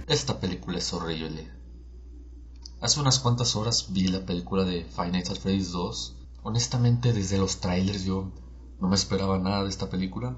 Esta película es horrible. Hace unas cuantas horas vi la película de Five Nights at Freddy's 2. Honestamente, desde los trailers yo no me esperaba nada de esta película.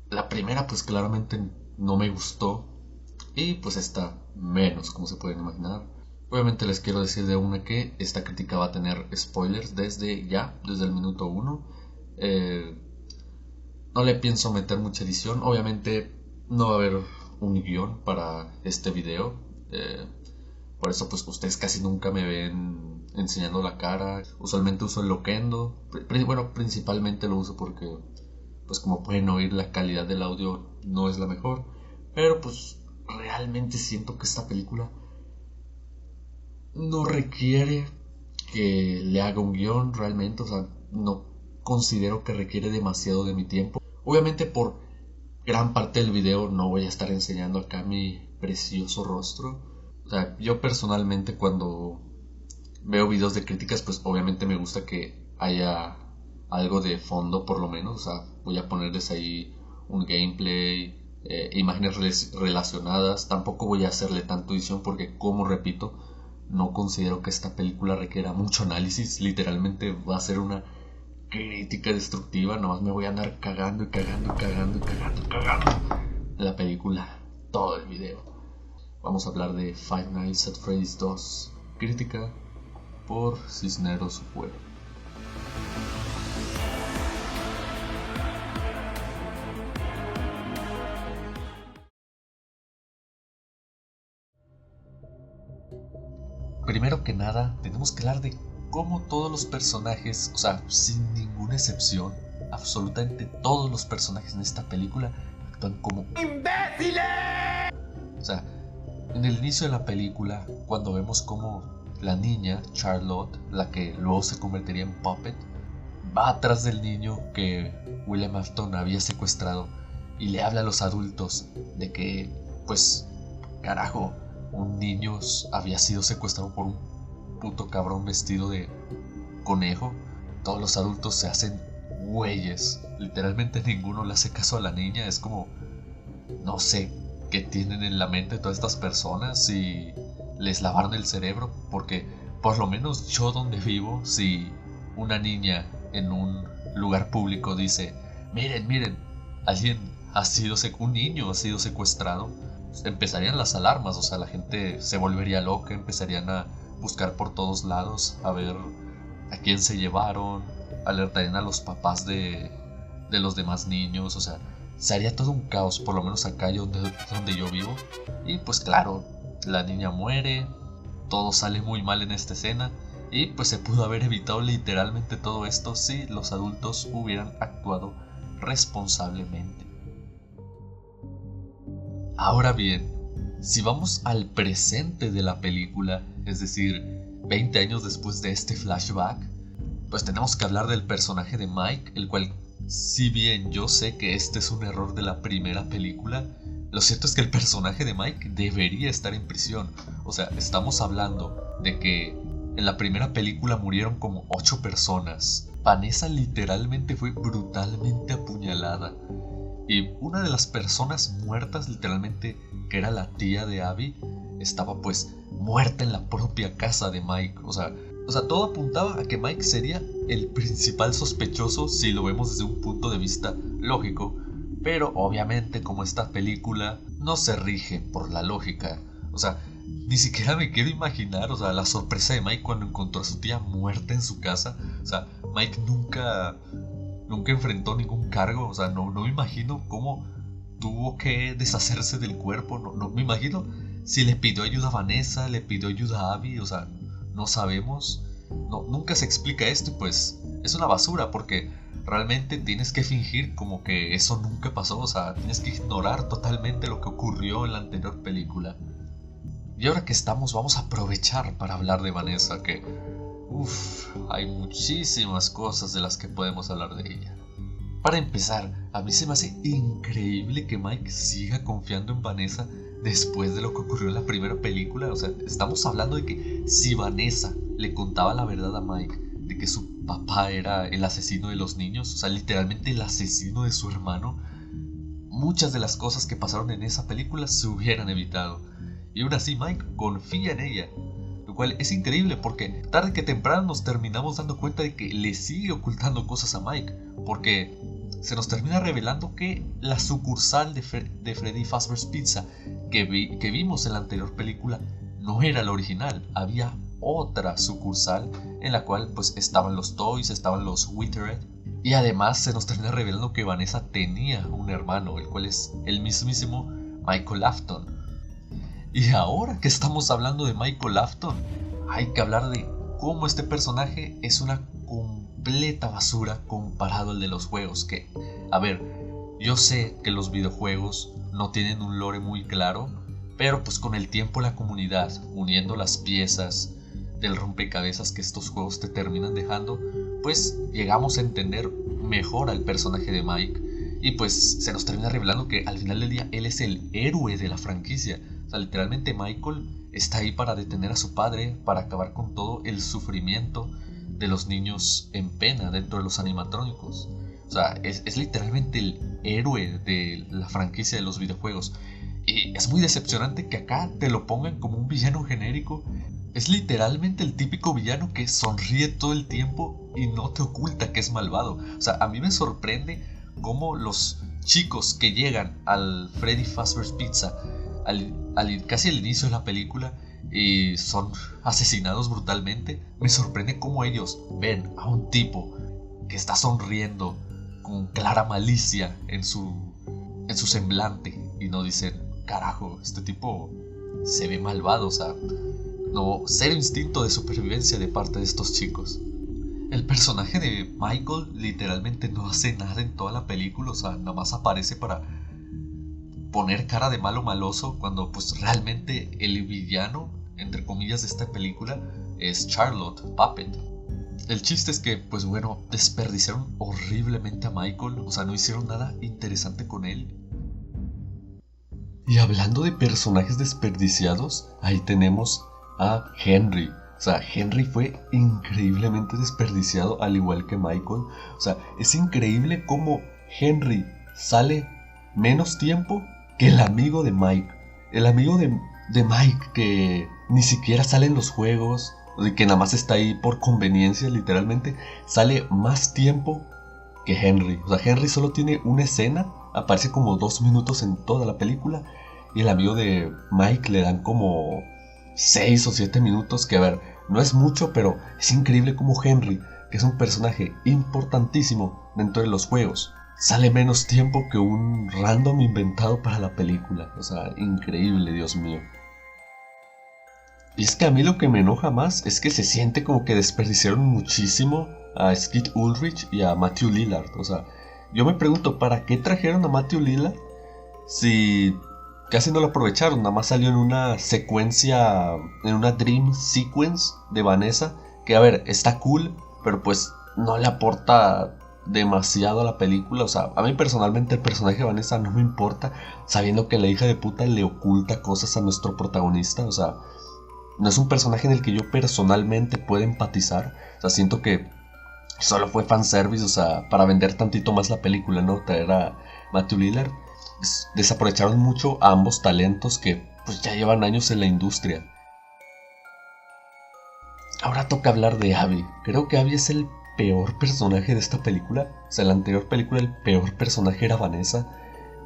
La primera pues claramente no me gustó. Y pues esta menos, como se pueden imaginar. Obviamente les quiero decir de una que esta crítica va a tener spoilers desde el minuto 1. No le pienso meter mucha edición. Obviamente no va a haber un guión para este video. Por eso pues ustedes casi nunca me ven enseñando la cara. Usualmente uso el Loquendo. Bueno, principalmente lo uso porque pues como pueden oír, la calidad del audio no es la mejor. Pero pues realmente siento que esta película no requiere que le haga un guión realmente. O sea, no considero que requiere demasiado de mi tiempo. Obviamente por gran parte del video no voy a estar enseñando acá mi precioso rostro. O sea, yo personalmente cuando veo videos de críticas pues obviamente me gusta que haya algo de fondo por lo menos. O sea, voy a ponerles ahí un gameplay, imágenes relacionadas. Tampoco voy a hacerle tanto edición porque, como repito, no considero que esta película requiera mucho análisis. Literalmente va a ser una crítica destructiva. Nomás me voy a andar cagando la película todo el video. Vamos a hablar de Five Nights at Freddy's 2, crítica por Cisneros Web. Primero que nada, tenemos que hablar de cómo todos los personajes, o sea, sin ninguna excepción, absolutamente todos los personajes en esta película actúan como ¡imbéciles! O sea, en el inicio de la película, cuando vemos cómo la niña, Charlotte, la que luego se convertiría en Puppet, va atrás del niño que William Afton había secuestrado y le habla a los adultos de que, pues, carajo, un niño había sido secuestrado por un puto cabrón vestido de conejo. Todos los adultos se hacen güeyes. Literalmente ninguno le hace caso a la niña. Es como, no sé qué tienen en la mente todas estas personas, si les lavaron el cerebro. Porque por lo menos yo donde vivo, si una niña en un lugar público dice, miren, un niño ha sido secuestrado, empezarían las alarmas. O sea, la gente se volvería loca, empezarían a buscar por todos lados a ver a quién se llevaron, alertarían a los papás de los demás niños. O sea, se haría todo un caos, por lo menos acá donde yo vivo. Y pues claro, la niña muere, todo sale muy mal en esta escena. Y pues se pudo haber evitado literalmente todo esto si los adultos hubieran actuado responsablemente. Ahora bien, si vamos al presente de la película, es decir, 20 años después de este flashback, pues tenemos que hablar del personaje de Mike, el cual, si bien yo sé que este es un error de la primera película, lo cierto es que el personaje de Mike debería estar en prisión. O sea, estamos hablando de que en la primera película murieron como 8 personas. Vanessa literalmente fue brutalmente apuñalada. Y una de las personas muertas, literalmente, que era la tía de Abby, estaba pues muerta en la propia casa de Mike. O sea, todo apuntaba a que Mike sería el principal sospechoso si lo vemos desde un punto de vista lógico. Pero obviamente, como esta película no se rige por la lógica, o sea, ni siquiera me quiero imaginar, o sea, la sorpresa de Mike cuando encontró a su tía muerta en su casa. O sea, Mike nunca enfrentó ningún cargo. O sea, no me imagino cómo tuvo que deshacerse del cuerpo. No me imagino si le pidió ayuda a Vanessa, le pidió ayuda a Abby. O sea, no sabemos. Nunca se explica esto y pues es una basura porque realmente tienes que fingir como que eso nunca pasó. O sea, tienes que ignorar totalmente lo que ocurrió en la anterior película. Y ahora que estamos, vamos a aprovechar para hablar de Vanessa, que hay muchísimas cosas de las que podemos hablar de ella. Para empezar, a mí se me hace increíble que Mike siga confiando en Vanessa después de lo que ocurrió en la primera película. O sea, estamos hablando de que si Vanessa le contaba la verdad a Mike de que su papá era el asesino de los niños, o sea, literalmente el asesino de su hermano, muchas de las cosas que pasaron en esa película se hubieran evitado. Y aún así Mike confía en ella, lo cual es increíble porque tarde que temprano nos terminamos dando cuenta de que le sigue ocultando cosas a Mike, porque se nos termina revelando que la sucursal de Freddy Fazbear's Pizza que vimos en la anterior película no era la original. Había otra sucursal en la cual pues estaban los Toys, estaban los Withered, y además se nos termina revelando que Vanessa tenía un hermano, el cual es el mismísimo Michael Afton. Y ahora que estamos hablando de Michael Afton, hay que hablar de cómo este personaje es una completa basura comparado al de los juegos. Que, a ver, yo sé que los videojuegos no tienen un lore muy claro, pero pues con el tiempo la comunidad, uniendo las piezas del rompecabezas que estos juegos te terminan dejando, pues llegamos a entender mejor al personaje de Mike. Y pues se nos termina revelando que al final del día él es el héroe de la franquicia. O sea, literalmente Michael está ahí para detener a su padre, para acabar con todo el sufrimiento de los niños en pena dentro de los animatrónicos. O sea, es literalmente el héroe de la franquicia de los videojuegos. Y es muy decepcionante que acá te lo pongan como un villano genérico. Es literalmente el típico villano que sonríe todo el tiempo y no te oculta que es malvado. O sea, a mí me sorprende cómo los chicos que llegan al Freddy Fazbear's Pizza casi al inicio de la película y son asesinados brutalmente, me sorprende cómo ellos ven a un tipo que está sonriendo con clara malicia en su semblante y no dicen, carajo, este tipo se ve malvado. O sea, no, cero instinto de supervivencia de parte de estos chicos. El personaje de Michael literalmente no hace nada en toda la película. O sea, nada más aparece para poner cara de malo maloso, cuando pues realmente el villano, entre comillas, de esta película es Charlotte Puppet. El chiste es que, pues bueno, desperdiciaron horriblemente a Michael. O sea, no hicieron nada interesante con él. Y hablando de personajes desperdiciados, ahí tenemos a Henry. O sea, Henry fue increíblemente desperdiciado, al igual que Michael. O sea, es increíble cómo Henry sale menos tiempo que el amigo de Mike. El amigo de Mike que ni siquiera sale en los juegos, que nada más está ahí por conveniencia, literalmente, sale más tiempo que Henry. O sea, Henry solo tiene una escena, aparece como 2 minutos en toda la película, y el amigo de Mike le dan como 6 o 7 minutos, que a ver, no es mucho, pero es increíble como Henry, que es un personaje importantísimo dentro de los juegos, sale menos tiempo que un random inventado para la película. O sea, increíble, Dios mío. Y es que a mí lo que me enoja más es que se siente como que desperdiciaron muchísimo a Skeet Ulrich y a Matthew Lillard. O sea, yo me pregunto, ¿para qué trajeron a Matthew Lillard si casi no lo aprovecharon? Nada más salió en una secuencia, en una dream sequence de Vanessa, que a ver, está cool, pero pues no le aporta demasiado a la película. O sea, a mí personalmente el personaje de Vanessa no me importa, sabiendo que la hija de puta le oculta cosas a nuestro protagonista. O sea, no es un personaje en el que yo personalmente pueda empatizar. O sea, siento que solo fue fanservice, o sea, para vender tantito más la película, ¿no? Traer a Matthew Lillard. Desaprovecharon mucho a ambos talentos que pues ya llevan años en la industria. Ahora toca hablar de Abby. Creo que Abby es el peor personaje de esta película. O sea, en la anterior película el peor personaje era Vanessa.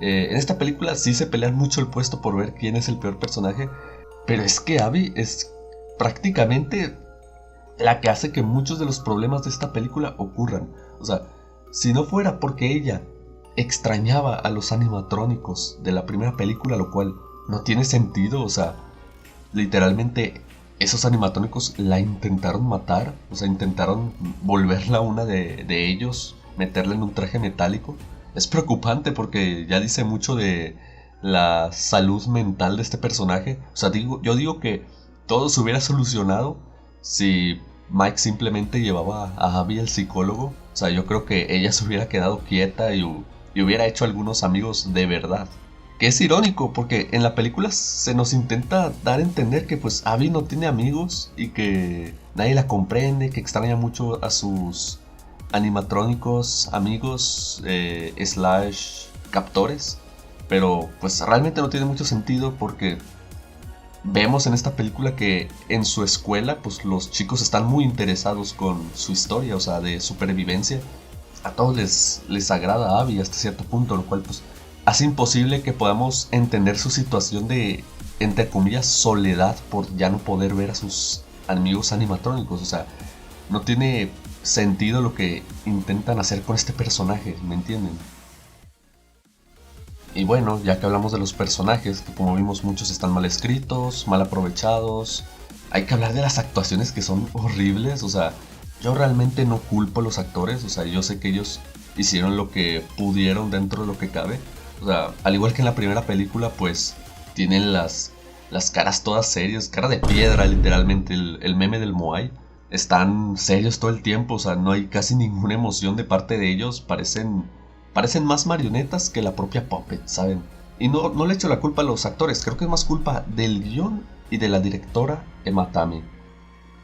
En esta película sí se pelean mucho el puesto por ver quién es el peor personaje, pero es que Abby es prácticamente la que hace que muchos de los problemas de esta película ocurran. O sea, si no fuera porque ella extrañaba a los animatrónicos de la primera película, lo cual no tiene sentido. O sea, literalmente esos animatrónicos la intentaron matar. O sea, intentaron volverla una de ellos, meterla en un traje metálico. Es preocupante porque ya dice mucho de la salud mental de este personaje. O sea, yo digo que todo se hubiera solucionado si Mike simplemente llevaba a Abby al psicólogo. O sea, yo creo que ella se hubiera quedado quieta y hubiera hecho algunos amigos de verdad. Que es irónico porque en la película se nos intenta dar a entender que pues Abby no tiene amigos y que nadie la comprende, que extraña mucho a sus animatrónicos amigos / captores. Pero pues realmente no tiene mucho sentido porque vemos en esta película que en su escuela pues los chicos están muy interesados con su historia, o sea, de supervivencia. A todos les agrada Abby hasta cierto punto, lo cual pues hace imposible que podamos entender su situación de, entre comillas, soledad por ya no poder ver a sus amigos animatrónicos. O sea, no tiene sentido lo que intentan hacer con este personaje, ¿me entienden? Y bueno, ya que hablamos de los personajes, que como vimos muchos están mal escritos, mal aprovechados, hay que hablar de las actuaciones que son horribles. O sea, yo realmente no culpo a los actores, o sea, yo sé que ellos hicieron lo que pudieron dentro de lo que cabe. O sea, al igual que en la primera película, pues tienen las caras todas serias, cara de piedra literalmente, el meme del Moai. Están serios todo el tiempo, o sea, no hay casi ninguna emoción de parte de ellos, parecen más marionetas que la propia Puppet, ¿saben? Y no le echo la culpa a los actores, creo que es más culpa del guión y de la directora Emma Tammy.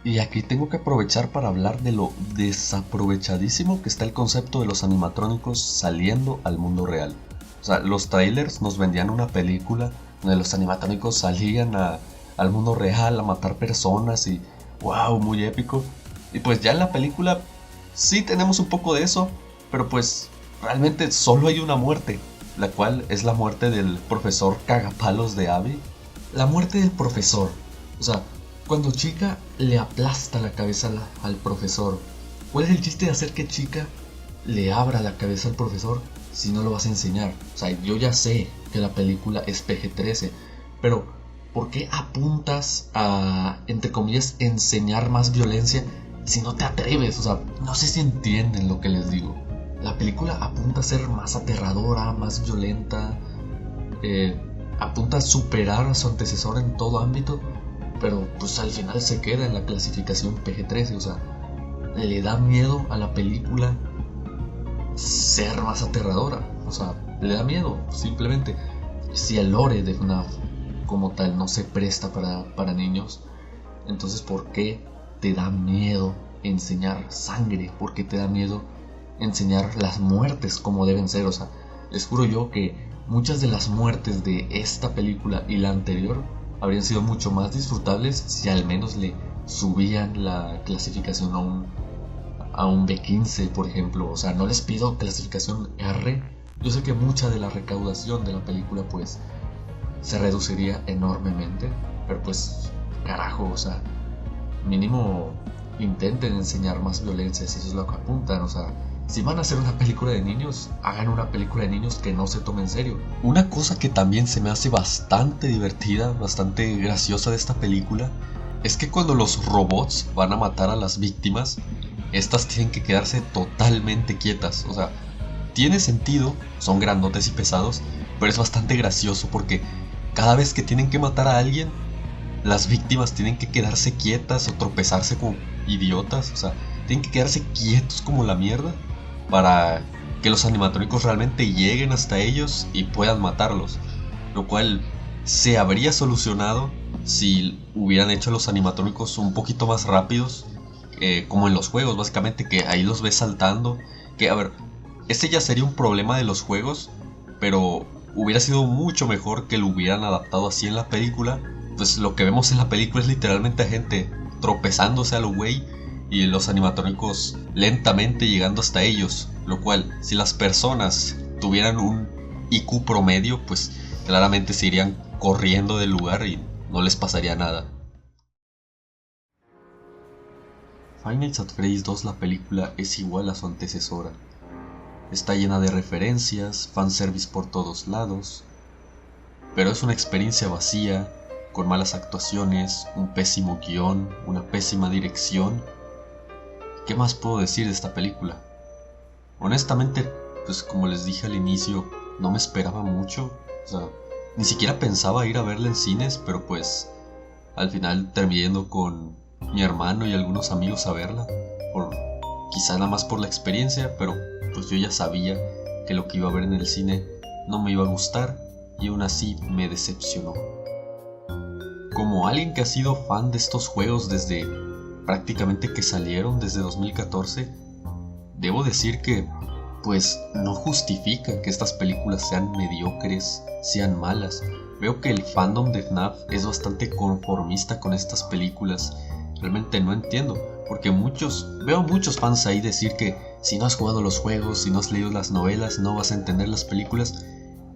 Y aquí tengo que aprovechar para hablar de lo desaprovechadísimo que está el concepto de los animatrónicos saliendo al mundo real. O sea, los trailers nos vendían una película donde los animatrónicos salían al mundo real a matar personas y wow, muy épico. Y pues ya en la película sí tenemos un poco de eso, pero pues realmente solo hay una muerte, la cual es la muerte del profesor cagapalos de Abby. La muerte del profesor. O sea, cuando Chica le aplasta la cabeza al profesor. ¿Cuál es el chiste de hacer que Chica le abra la cabeza al profesor si no lo vas a enseñar? O sea, yo ya sé que la película es PG-13, pero ¿por qué apuntas a, entre comillas, enseñar más violencia si no te atreves? O sea, no sé si entienden lo que les digo. La película apunta a ser más aterradora, más violenta, apunta a superar a su antecesor en todo ámbito, pero pues al final se queda en la clasificación PG-13. O sea, le da miedo a la película ser más aterradora. O sea, le da miedo, simplemente. Si el lore de FNAF como tal no se presta para niños, entonces ¿por qué te da miedo enseñar sangre? ¿Por qué te da miedo enseñar las muertes como deben ser? O sea, les juro yo que muchas de las muertes de esta película y la anterior habrían sido mucho más disfrutables si al menos le subían la clasificación a un B15, por ejemplo. O sea, no les pido clasificación R. Yo sé que mucha de la recaudación de la película pues se reduciría enormemente, pero pues carajo, o sea, mínimo intenten enseñar más violencia si eso es lo que apuntan. O sea, si van a hacer una película de niños, hagan una película de niños que no se tome en serio. Una cosa que también se me hace bastante divertida, bastante graciosa de esta película, es que cuando los robots van a matar a las víctimas, estas tienen que quedarse totalmente quietas. O sea, tiene sentido, son grandotes y pesados, pero es bastante gracioso porque cada vez que tienen que matar a alguien, las víctimas tienen que quedarse quietas o tropezarse como idiotas. O sea, tienen que quedarse quietos como la mierda para que los animatrónicos realmente lleguen hasta ellos y puedan matarlos. Lo cual se habría solucionado si hubieran hecho los animatrónicos un poquito más rápidos, como en los juegos, básicamente, que ahí los ves saltando. Que a ver, ese ya sería un problema de los juegos, pero hubiera sido mucho mejor que lo hubieran adaptado así en la película. Pues lo que vemos en la película es literalmente a gente tropezándose a lo güey y los animatrónicos lentamente llegando hasta ellos, lo cual, si las personas tuvieran un IQ promedio, pues claramente se irían corriendo del lugar y no les pasaría nada. Five Nights at Freddy's 2, la película, es igual a su antecesora. Está llena de referencias, fanservice por todos lados, pero es una experiencia vacía, con malas actuaciones, un pésimo guión, una pésima dirección. ¿Qué más puedo decir de esta película? Honestamente, pues como les dije al inicio, no me esperaba mucho. O sea, ni siquiera pensaba ir a verla en cines, pero pues al final terminé yendo con mi hermano y algunos amigos a verla, quizá nada más por la experiencia, pero pues yo ya sabía que lo que iba a ver en el cine no me iba a gustar y aún así me decepcionó. Como alguien que ha sido fan de estos juegos desde prácticamente que salieron, desde 2014, debo decir que pues no justifica que estas películas sean mediocres, sean malas. Veo que el fandom de FNAF es bastante conformista con estas películas. Realmente no entiendo, porque veo a muchos fans ahí decir que si no has jugado los juegos, si no has leído las novelas, no vas a entender las películas.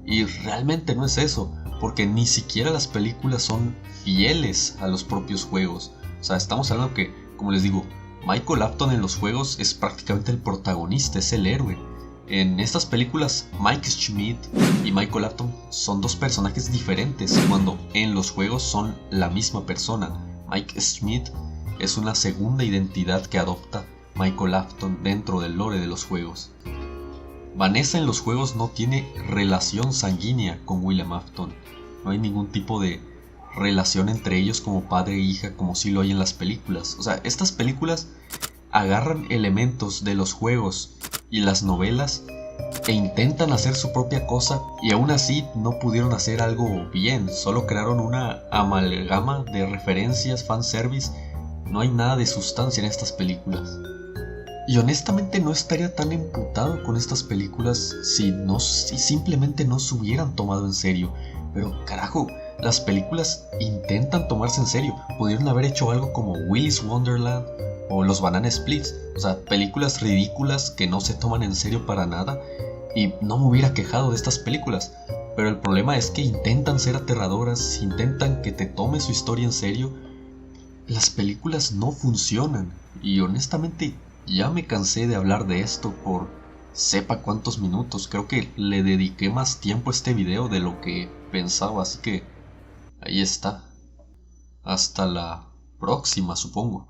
Y realmente no es eso, porque ni siquiera las películas son fieles a los propios juegos. O sea, estamos hablando que, como les digo, Michael Afton en los juegos es prácticamente el protagonista, es el héroe. En estas películas, Mike Schmidt y Michael Afton son dos personajes diferentes, cuando en los juegos son la misma persona. Mike Schmidt es una segunda identidad que adopta Michael Afton dentro del lore de los juegos. Vanessa en los juegos no tiene relación sanguínea con William Afton. No hay ningún tipo de relación entre ellos como padre e hija como sí lo hay en las películas. O sea, estas películas agarran elementos de los juegos y las novelas e intentan hacer su propia cosa, y aún así no pudieron hacer algo bien, solo crearon una amalgama de referencias, fanservice. No hay nada de sustancia en estas películas. Y honestamente no estaría tan emputado con estas películas si simplemente no se hubieran tomado en serio. Pero carajo, las películas intentan tomarse en serio. Pudieron haber hecho algo como Willy's Wonderland o Los Banana Splits. O sea, películas ridículas que no se toman en serio para nada, y no me hubiera quejado de estas películas. Pero el problema es que intentan ser aterradoras, intentan que te tomes su historia en serio. Las películas no funcionan, y honestamente ya me cansé de hablar de esto por sepa cuántos minutos. Creo que le dediqué más tiempo a este video de lo que pensaba, así que ahí está. Hasta la próxima, supongo.